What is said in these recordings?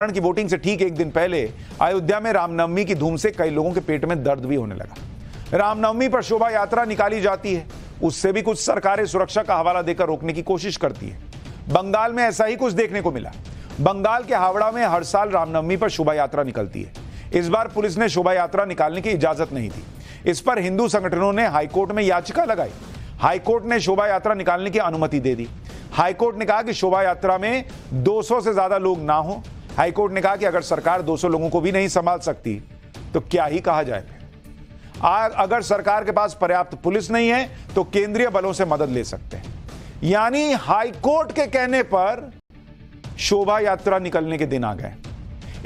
की वोटिंग से ठीक एक दिन पहले अयोध्या में रामनवमी की धूम से कई लोगों के पेट में दर्द भी होने लगा। रामनवमी पर शोभा यात्रा निकाली जाती है, उससे भी कुछ सरकारें सुरक्षा का हवाला देकर रोकने की कोशिश करती है। बंगाल में ऐसा ही कुछ देखने को मिला। बंगाल के हावड़ा में हर साल रामनवमी पर शोभा यात्रा निकलती है। इस बार पुलिस ने शोभा यात्रा निकालने की इजाजत नहीं दी। इस पर हिंदू संगठनों ने हाईकोर्ट में याचिका लगाई। हाईकोर्ट ने शोभा यात्रा निकालने की अनुमति दे दी। हाईकोर्ट ने कहा कि शोभा यात्रा में 200 से ज्यादा लोग ना हो। हाईकोर्ट ने कहा कि अगर सरकार 200 लोगों को भी नहीं संभाल सकती तो क्या ही कहा जाए। अगर सरकार के पास पर्याप्त पुलिस नहीं है तो केंद्रीय बलों से मदद ले सकते हैं। यानी हाईकोर्ट के कहने पर शोभा यात्रा निकलने के दिन आ गए।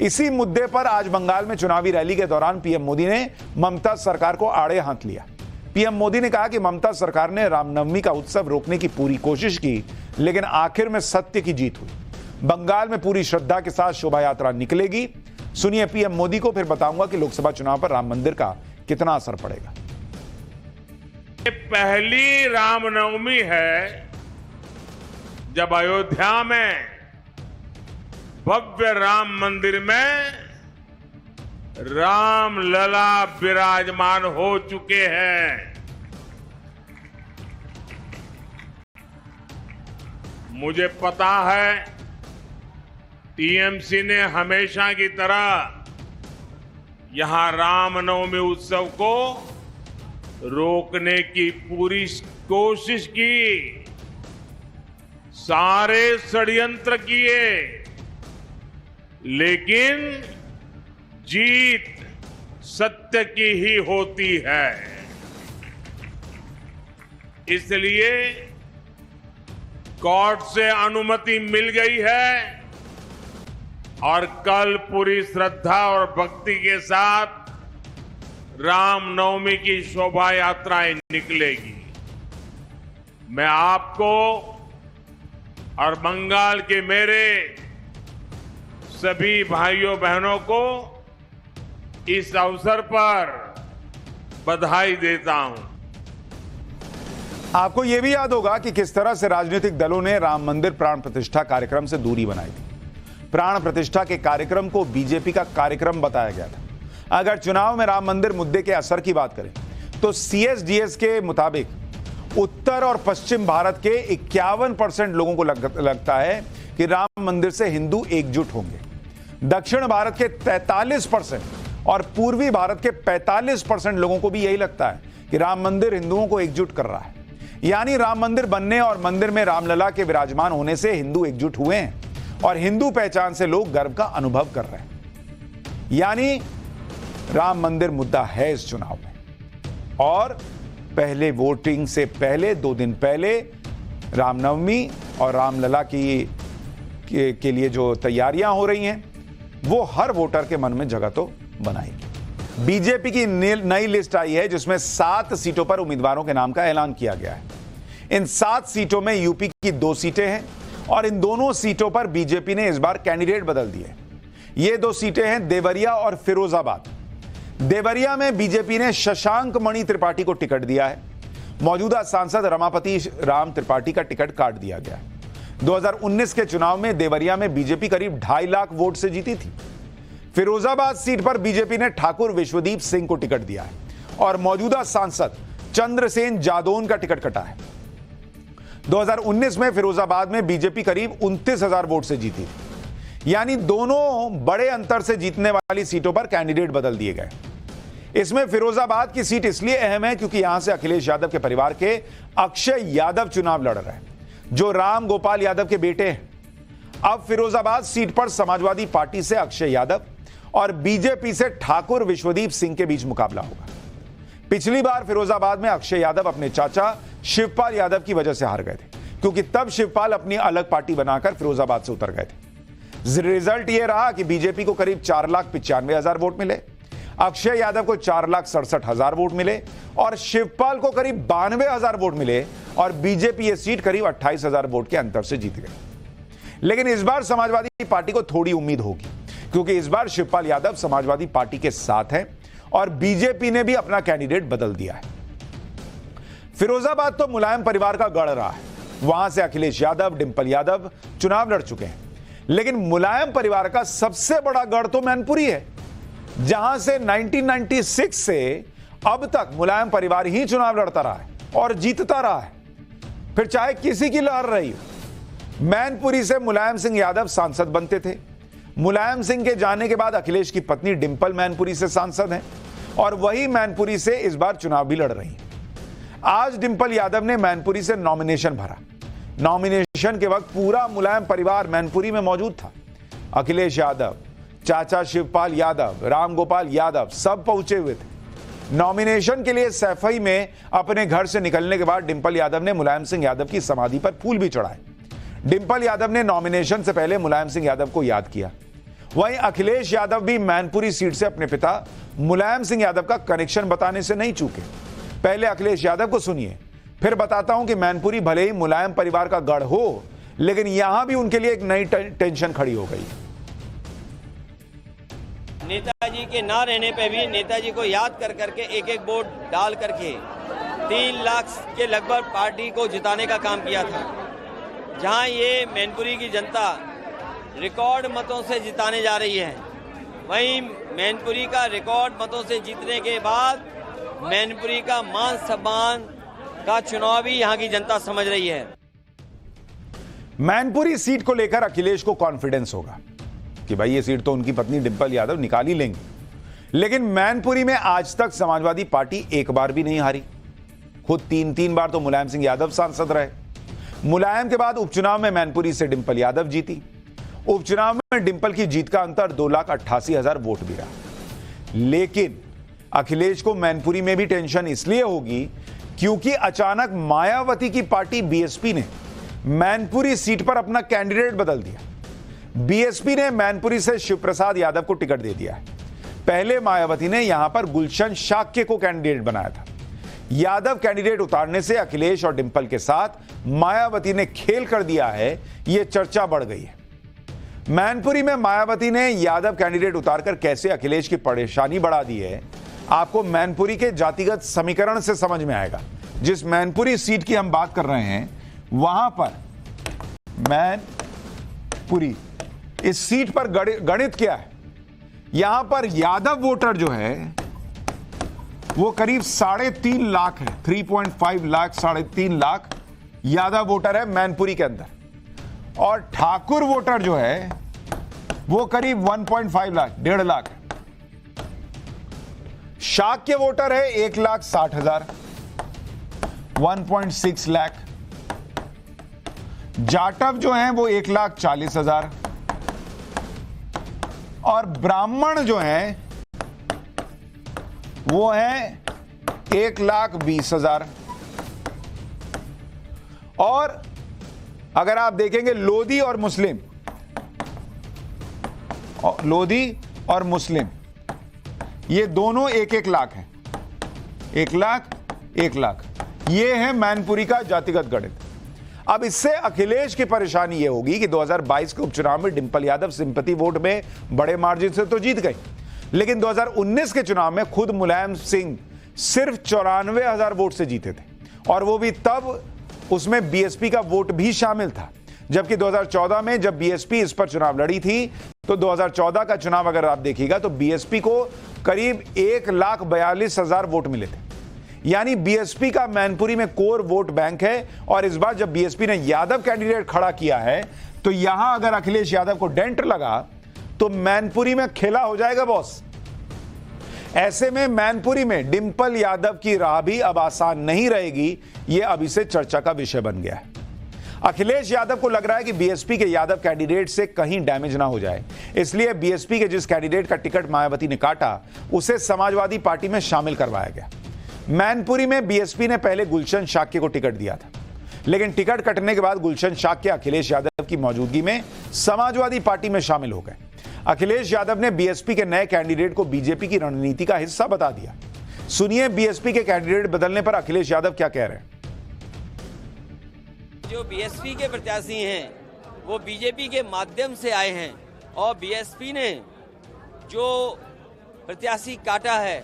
इसी मुद्दे पर आज बंगाल में चुनावी रैली के दौरान पीएम मोदी ने ममता सरकार को आड़े हाथ लिया। पीएम मोदी ने कहा कि ममता सरकार ने रामनवमी का उत्सव रोकने की पूरी कोशिश की, लेकिन आखिर में सत्य की जीत हुई। बंगाल में पूरी श्रद्धा के साथ शोभा यात्रा निकलेगी। सुनिए पीएम मोदी को, फिर बताऊंगा कि लोकसभा चुनाव पर राम मंदिर का कितना असर पड़ेगा। पहली रामनवमी है जब अयोध्या में भव्य राम मंदिर में राम लला विराजमान हो चुके हैं। मुझे पता है टीएमसी ने हमेशा की तरह यहां रामनवमी उत्सव को रोकने की पूरी कोशिश की, सारे षड्यंत्र किए, लेकिन जीत सत्य की ही होती है। इसलिए कोर्ट से अनुमति मिल गई है और कल पूरी श्रद्धा और भक्ति के साथ रामनवमी की शोभा यात्राएं निकलेगी। मैं आपको और बंगाल के मेरे सभी भाइयों बहनों को इस अवसर पर बधाई देता हूं। आपको यह भी याद होगा कि किस तरह से राजनीतिक दलों ने राम मंदिर प्राण प्रतिष्ठा कार्यक्रम से दूरी बनाई थी। प्राण प्रतिष्ठा के कार्यक्रम को बीजेपी का कार्यक्रम बताया गया था। अगर चुनाव में राम मंदिर मुद्दे के असर की बात करें तो सीएसडीएस के मुताबिक उत्तर और पश्चिम भारत के 51% लोगों को लगता है कि राम मंदिर से हिंदू एकजुट होंगे। दक्षिण भारत के 43% और पूर्वी भारत के 45% लोगों को भी यही लगता है कि राम मंदिर हिंदुओं को एकजुट कर रहा है। यानी राम मंदिर बनने और मंदिर में रामलला के विराजमान होने से हिंदू एकजुट हुए हैं और हिंदू पहचान से लोग गर्व का अनुभव कर रहे हैं। यानी राम मंदिर मुद्दा है इस चुनाव में। और पहले वोटिंग से पहले 2 दिन पहले रामनवमी और रामलला के लिए जो तैयारियां हो रही हैं वो हर वोटर के मन में जगह तो बनाएगी। बीजेपी की नई लिस्ट आई है जिसमें 7 सीटों पर उम्मीदवारों के नाम का ऐलान किया गया है। इन 7 सीटों में यूपी की 2 सीटें हैं और इन दोनों सीटों पर बीजेपी ने इस बार कैंडिडेट बदल दिए। ये 2 सीटें हैं देवरिया और फिरोजाबाद। देवरिया में बीजेपी ने शशांक मणि त्रिपाठी को टिकट दिया है। मौजूदा सांसद रमापति राम त्रिपाठी का टिकट काट दिया गया है। 2019 के चुनाव में देवरिया में बीजेपी करीब 2.5 लाख वोट से जीती थी। फिरोजाबाद सीट पर बीजेपी ने ठाकुर विश्वदीप सिंह को टिकट दिया है और मौजूदा सांसद चंद्रसेन जादौन का टिकट कटा है। 2019 में फिरोजाबाद में बीजेपी करीब 29,000 वोट से जीती थी। यानी दोनों बड़े अंतर से जीतने वाली सीटों पर कैंडिडेट बदल दिए गए। इसमें फिरोजाबाद की सीट इसलिए अहम है क्योंकि यहां से अखिलेश यादव के परिवार के अक्षय यादव चुनाव लड़ रहे हैं, जो राम गोपाल यादव के बेटे हैं। अब फिरोजाबाद सीट पर समाजवादी पार्टी से अक्षय यादव और बीजेपी से ठाकुर विश्वदीप सिंह के बीच मुकाबला होगा। पिछली बार फिरोजाबाद में अक्षय यादव अपने चाचा शिवपाल यादव की वजह से हार गए थे, क्योंकि तब शिवपाल अपनी अलग पार्टी बनाकर फिरोजाबाद से उतर गए थे। रिजल्ट यह रहा कि बीजेपी को करीब 4,95,000 वोट मिले, अक्षय यादव को 4,67,000 वोट मिले और शिवपाल को करीब 92,000 वोट मिले और बीजेपी ये सीट करीब 28,000 वोट के अंतर से जीत गई। लेकिन इस बार समाजवादी पार्टी को थोड़ी उम्मीद होगी, क्योंकि इस बार शिवपाल यादव समाजवादी पार्टी के साथ हैं और बीजेपी ने भी अपना कैंडिडेट बदल दिया है। फिरोजाबाद तो मुलायम परिवार का गढ़ रहा है। वहां से अखिलेश यादव, डिंपल यादव चुनाव लड़ चुके हैं। लेकिन मुलायम परिवार का सबसे बड़ा गढ़ तो मैनपुरी है, जहां से 1996 से अब तक मुलायम परिवार ही चुनाव लड़ता रहा है और जीतता रहा है, फिर चाहे किसी की लहर रही हो। मैनपुरी से मुलायम सिंह यादव सांसद बनते थे। मुलायम सिंह के जाने के बाद अखिलेश की पत्नी डिंपल मैनपुरी से सांसद हैं और वही मैनपुरी से इस बार चुनाव भी लड़ रही हैं। आज डिंपल यादव ने मैनपुरी से नॉमिनेशन भरा। नॉमिनेशन के वक्त पूरा मुलायम परिवार मैनपुरी में मौजूद था। अखिलेश यादव, चाचा शिवपाल यादव, रामगोपाल यादव सब पहुंचे हुए थे। नॉमिनेशन के लिए सैफई में अपने घर से निकलने के बाद डिंपल यादव ने मुलायम सिंह यादव की समाधि पर फूल भी चढ़ाए। डिंपल यादव ने नॉमिनेशन से पहले मुलायम सिंह यादव को याद किया। वहीं अखिलेश यादव भी मैनपुरी सीट से अपने पिता मुलायम सिंह यादव का कनेक्शन बताने से नहीं चूके। पहले अखिलेश यादव को सुनिए, फिर बताता हूं कि मैनपुरी भले ही मुलायम परिवार का गढ़ हो, लेकिन यहां भी उनके लिए एक नई टेंशन खड़ी हो गई। नेताजी के ना रहने पे भी नेताजी को याद कर करके एक एक वोट डाल करके 3 लाख के लगभग पार्टी को जिताने का काम किया था। जहां ये मैनपुरी की जनता रिकॉर्ड मतों से जिताने जा रही है, वहीं मैनपुरी का रिकॉर्ड मतों से जीतने के बाद मैनपुरी का मान सम्मान का चुनाव भी यहां की जनता समझ रही है। मैनपुरी सीट को लेकर अखिलेश को कॉन्फिडेंस होगा कि भाई ये सीट तो उनकी पत्नी डिंपल यादव निकाल ही लेंगे, लेकिन मैनपुरी में आज तक समाजवादी पार्टी एक बार भी नहीं हारी। खुद 3 बार तो मुलायम सिंह यादव सांसद रहे। मुलायम के बाद उपचुनाव में मैनपुरी से डिंपल यादव जीती। उपचुनाव में डिंपल की जीत का अंतर 2,88,000 वोट भी रहा। लेकिन अखिलेश को मैनपुरी में भी टेंशन इसलिए होगी क्योंकि अचानक मायावती की पार्टी बीएसपी ने मैनपुरी सीट पर अपना कैंडिडेट बदल दिया। बीएसपी ने मैनपुरी से शिवप्रसाद यादव को टिकट दे दिया है। पहले मायावती ने यहां पर गुलशन शाक्य को कैंडिडेट बनाया था। यादव कैंडिडेट उतारने से अखिलेश और डिंपल के साथ मायावती ने खेल कर दिया है, यह चर्चा बढ़ गई है। मैनपुरी में मायावती ने यादव कैंडिडेट उतारकर कैसे अखिलेश की परेशानी बढ़ा दी है, आपको मैनपुरी के जातिगत समीकरण से समझ में आएगा। जिस मैनपुरी सीट की हम बात कर रहे हैं, वहां पर मैनपुरी इस सीट पर गणित क्या है? यहां पर यादव वोटर जो है वो करीब 3.5 लाख है। 3.5 लाख, 3.5 लाख यादव वोटर है मैनपुरी के अंदर, और ठाकुर वोटर जो है वो करीब 1.5 लाख, 1.5 लाख। शाक्य वोटर है 1,60,000, 1.6 लाख। जाटव जो हैं वो 1,40,000, और ब्राह्मण जो हैं वो हैं 1,20,000। और अगर आप देखेंगे लोधी और मुस्लिम, ये दोनों 1-1 लाख हैं। 1 लाख, 1 लाख, ये है मैनपुरी का जातिगत गणित। अब इससे अखिलेश की परेशानी यह होगी कि 2022 के उपचुनाव में डिंपल यादव सिंपैथी वोट में बड़े मार्जिन से तो जीत गई, लेकिन 2019 के चुनाव में खुद मुलायम सिंह सिर्फ 94,000 वोट से जीते थे, और वो भी तब उसमें बीएसपी का वोट भी शामिल था। जबकि 2014 में जब बीएसपी इस पर चुनाव लड़ी थी, तो 2014 का चुनाव अगर आप देखिएगा तो बीएसपी को करीब 1,42,000 वोट मिले थे। यानी बीएसपी का मैनपुरी में कोर वोट बैंक है, और इस बार जब बीएसपी ने यादव कैंडिडेट खड़ा किया है, तो यहां अगर अखिलेश यादव को डेंट लगा तो मैनपुरी में खेला हो जाएगा बॉस। ऐसे में मैनपुरी में डिंपल यादव की राह भी अब आसान नहीं रहेगी, यह अभी से चर्चा का विषय बन गया है। अखिलेश यादव को लग रहा है कि बीएसपी के यादव कैंडिडेट से कहीं डैमेज ना हो जाए, इसलिए बीएसपी के जिस कैंडिडेट का टिकट मायावती ने काटा, उसे समाजवादी पार्टी में शामिल करवाया गया। मैनपुरी में बीएसपी ने पहले गुलशन शाक्य को टिकट दिया था, लेकिन टिकट कटने के बाद गुलशन शाक्य अखिलेश यादव की मौजूदगी में समाजवादी पार्टी में शामिल हो गए। अखिलेश यादव ने बीएसपी के नए कैंडिडेट को बीजेपी की रणनीति का हिस्सा बता दिया। सुनिए बीएसपी के कैंडिडेट बदलने पर अखिलेश यादव क्या कह रहे हैं। जो बीएसपी के प्रत्याशी हैं वो बीजेपी के माध्यम से आए हैं, और बीएसपी ने जो प्रत्याशी काटा है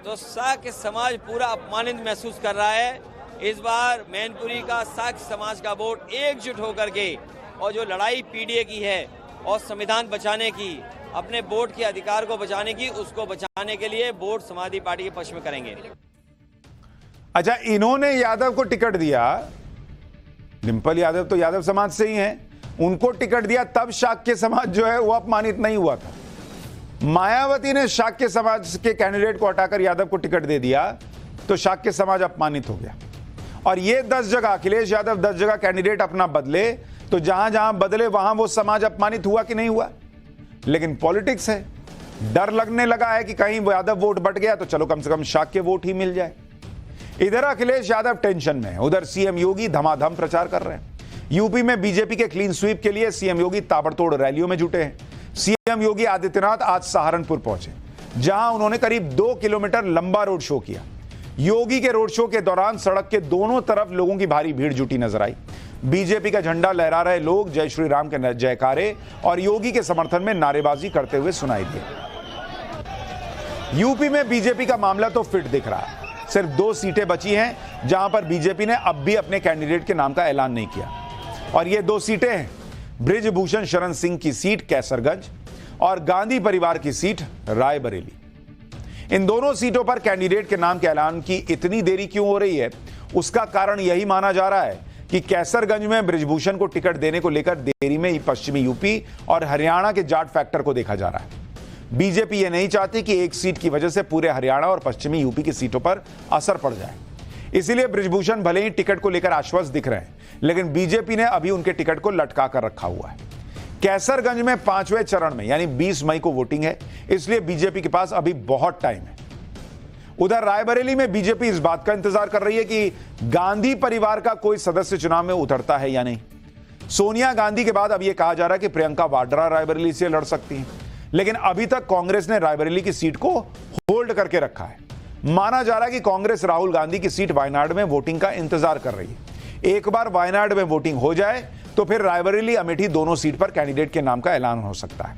तो साक्य समाज पूरा अपमानित महसूस कर रहा है। इस बार मैनपुरी का साक्य समाज का वोट एकजुट होकर के, और जो लड़ाई पीडीए की है और संविधान बचाने की, अपने वोट के अधिकार को बचाने की, उसको बचाने के लिए वोट समाजवादी पार्टी के पक्ष में करेंगे। अच्छा, इन्होंने यादव को टिकट दिया, डिंपल यादव तो यादव समाज से ही हैं, उनको टिकट दिया तब शाक्य समाज जो है वो अपमानित नहीं हुआ था। मायावती ने शाक्य समाज के कैंडिडेट को हटाकर यादव को टिकट दे दिया तो शाक्य समाज अपमानित हो गया। और ये 10 जगह अखिलेश यादव 10 जगह कैंडिडेट अपना बदले तो जहां जहां बदले वहां वो समाज अपमानित हुआ कि नहीं हुआ। लेकिन पॉलिटिक्स है, डर लगने लगा है कि कहीं वो यादव वोट बट गया तो चलो कम से कम शाक्य वोट ही मिल जाए। इधर अखिलेश यादव टेंशन में है, उधर सीएम योगी धमाधम प्रचार कर रहे हैं। यूपी में बीजेपी के क्लीन स्वीप के लिए सीएम योगी ताबड़तोड़ रैलियों में जुटे हैं। सीएम योगी आदित्यनाथ आज सहारनपुर पहुंचे, जहां उन्होंने करीब 2 किलोमीटर लंबा रोड शो किया। योगी के रोड शो के दौरान सड़क के दोनों तरफ लोगों की भारी भीड़ जुटी नजर आई। बीजेपी का झंडा लहरा रहे लोग जय श्री राम के जयकारे और योगी के समर्थन में नारेबाजी करते हुए सुनाई दिए। यूपी में बीजेपी का मामला तो फिट दिख रहा है। सिर्फ 2 सीटें बची हैं जहां पर बीजेपी ने अब भी अपने कैंडिडेट के नाम का ऐलान नहीं किया, और ये 2 सीटें हैं बृजभूषण शरण सिंह की सीट कैसरगंज और गांधी परिवार की सीट रायबरेली। इन दोनों सीटों पर कैंडिडेट के नाम के ऐलान की इतनी देरी क्यों हो रही है, उसका कारण यही माना जा रहा है कि कैसरगंज में बृजभूषण को टिकट देने को लेकर देरी में ही पश्चिमी यूपी और हरियाणा के जाट फैक्टर को देखा जा रहा है। बीजेपी यह नहीं चाहती कि एक सीट की वजह से पूरे हरियाणा और पश्चिमी यूपी की सीटों पर असर पड़ जाए। इसलिए बृजभूषण भले ही टिकट को लेकर आश्वस्त दिख रहे हैं, लेकिन बीजेपी ने अभी उनके टिकट को लटका कर रखा हुआ है। कैसरगंज में 5वें चरण में यानी 20 मई को वोटिंग है, इसलिए बीजेपी के पास अभी बहुत टाइम है। उधर रायबरेली में बीजेपी इस बात का इंतजार कर रही है कि गांधी परिवार का कोई सदस्य चुनाव में उतरता है या नहीं। सोनिया गांधी के बाद अब यह कहा जा रहा है कि प्रियंका वाड्रा रायबरेली से लड़ सकती हैं, लेकिन अभी तक कांग्रेस ने रायबरेली की सीट को होल्ड करके रखा है। माना जा रहा है कि कांग्रेस राहुल गांधी की सीट वायनाड में वोटिंग का इंतजार कर रही है। एक बार वायनाड में वोटिंग हो जाए तो फिर रायबरेली अमेठी दोनों सीट पर कैंडिडेट के नाम का ऐलान हो सकता है।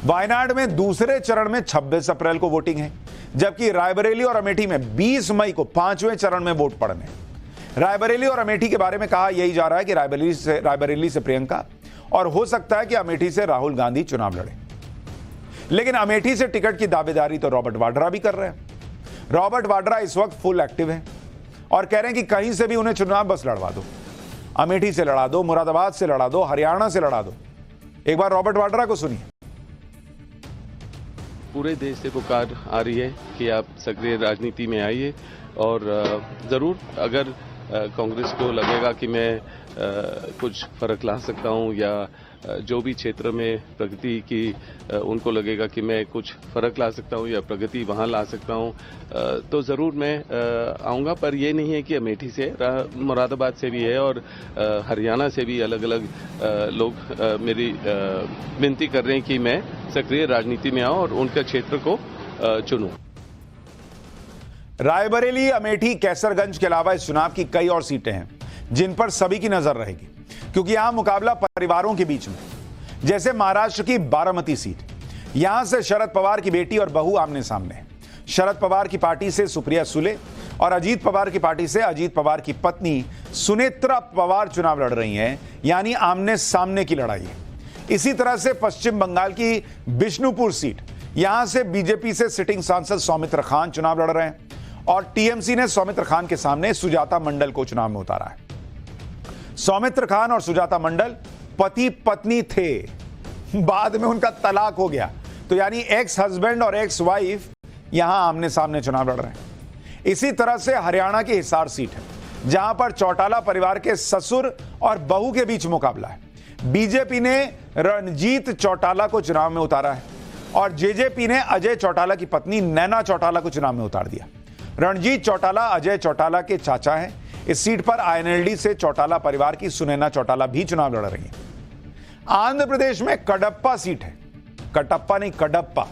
वायनाड में दूसरे चरण में 26 अप्रैल को वोटिंग है, जबकि रायबरेली और अमेठी में 20 मई को 5वें चरण में वोट पड़ने। रायबरेली और अमेठी के बारे में कहा यही जा रहा है कि रायबरेली से प्रियंका और हो सकता है कि अमेठी से राहुल गांधी चुनाव लड़े। लेकिन अमेठी से टिकट की दावेदारी तो रॉबर्ट वाड्रा भी कर रहे हैं। रॉबर्ट वाड्रा इस वक्त फुल एक्टिव हैं और कह रहे हैं कि कहीं से भी उन्हें चुनाव बस लड़वा दो, अमेठी से लड़ा दो, मुरादाबाद से लड़ा दो, हरियाणा से लड़ा दो। एक बार रॉबर्ट वाड्रा को सुनिए। पूरे देश से पुकार आ रही है कि आप सक्रिय राजनीति में आइए, और ज़रूर अगर कांग्रेस को लगेगा कि मैं कुछ फर्क ला सकता हूं, या जो भी क्षेत्र में प्रगति की उनको लगेगा कि मैं कुछ फर्क ला सकता हूं या प्रगति वहां ला सकता हूं, तो ज़रूर मैं आऊँगा। पर ये नहीं है कि अमेठी से, मुरादाबाद से भी है और हरियाणा से भी अलग अलग लोग मेरी विनती कर रहे हैं कि मैं सक्रिय राजनीति में आऊँ और उनके क्षेत्र को चुनूं। रायबरेली, अमेठी, कैसरगंज के अलावा इस चुनाव की कई और सीटें हैं जिन पर सभी की नजर रहेगी, क्योंकि यहां मुकाबला परिवारों के बीच में। जैसे महाराष्ट्र की बारामती सीट, यहां से शरद पवार की बेटी और बहू आमने सामने है। शरद पवार की पार्टी से सुप्रिया सुले और अजीत पवार की पार्टी से अजीत पवार की पत्नी सुनेत्रा पवार चुनाव लड़ रही हैं, यानी आमने सामने की लड़ाई है। इसी तरह से पश्चिम बंगाल की बिष्णुपुर सीट, यहां से बीजेपी से सिटिंग सांसद सौमित्र खान चुनाव लड़ रहे हैं और टीएमसी ने सौमित्र खान के सामने सुजाता मंडल को चुनाव में उतारा है। सौमित्र खान और सुजाता मंडल पति पत्नी थे, बाद में उनका तलाक हो गया, तो यानी एक्स हस्बैंड और एक्स वाइफ यहां आमने सामने चुनाव लड़ रहे हैं। इसी तरह से हरियाणा की हिसार सीट है, जहां पर चौटाला परिवार के ससुर और बहू के बीच मुकाबला है। बीजेपी ने रणजीत चौटाला को चुनाव में उतारा है और जेजेपी ने अजय चौटाला की पत्नी नैना चौटाला को चुनाव में उतार दिया। रणजीत चौटाला अजय चौटाला के चाचा हैं। इस सीट पर आईएनएलडी से चौटाला परिवार की सुनैना चौटाला भी चुनाव लड़ रही है। आंध्र प्रदेश में कडप्पा सीट है, कटप्पा नहीं कडप्पा,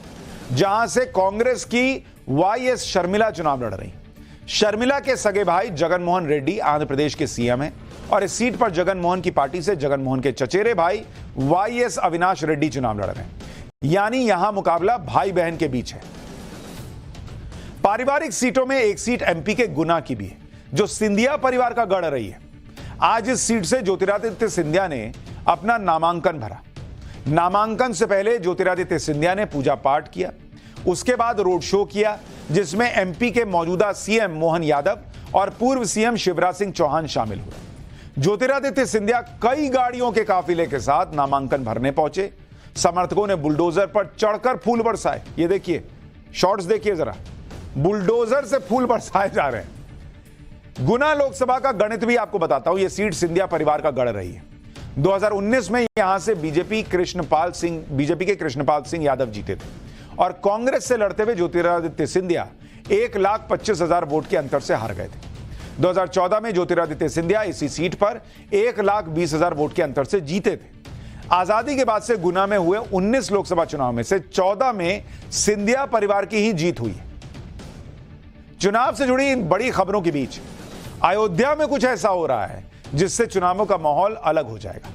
जहां से कांग्रेस की वाईएस शर्मिला चुनाव लड़ रही। शर्मिला के सगे भाई जगनमोहन रेड्डी आंध्र प्रदेश के सीएम हैं और इस सीट पर जगनमोहन की पार्टी से जगनमोहन के चचेरे भाई वाईएस अविनाश रेड्डी चुनाव लड़ रहे हैं, यानी यहां मुकाबला भाई बहन के बीच है। पारिवारिक सीटों में एक सीट एमपी के गुना की भी है, जो सिंधिया परिवार का गढ़ रही है। आज इस सीट से ज्योतिरादित्य सिंधिया ने अपना नामांकन भरा। नामांकन से पहले ज्योतिरादित्य सिंधिया ने पूजा पाठ किया, उसके बाद रोड शो किया जिसमें एमपी के मौजूदा सीएम मोहन यादव और पूर्व सीएम शिवराज सिंह चौहान शामिल हुए। ज्योतिरादित्य सिंधिया कई गाड़ियों के काफिले के साथ नामांकन भरने पहुंचे। समर्थकों ने बुलडोजर पर चढ़कर फूल बरसाए। ये देखिए, शॉट्स देखिए जरा, बुलडोजर से फूल बरसाए जा रहे हैं। गुना लोकसभा का गणित भी आपको बताता हूं, यह सीट सिंधिया परिवार का गढ़ रही है। 2019 में यहां से बीजेपी के कृष्णपाल सिंह यादव जीते थे और कांग्रेस से लड़ते हुए ज्योतिरादित्य सिंधिया 1,25,000 वोट के अंतर से हार गए थे। 2014 में ज्योतिरादित्य सिंधिया इसी सीट पर 1,20,000 वोट के अंतर से जीते थे। आजादी के बाद से गुना में हुए 19 लोकसभा चुनाव में से 14 में सिंधिया परिवार की ही जीत हुई है। चुनाव से जुड़ी इन बड़ी खबरों के बीच अयोध्या में कुछ ऐसा हो रहा है जिससे चुनावों का माहौल अलग हो जाएगा।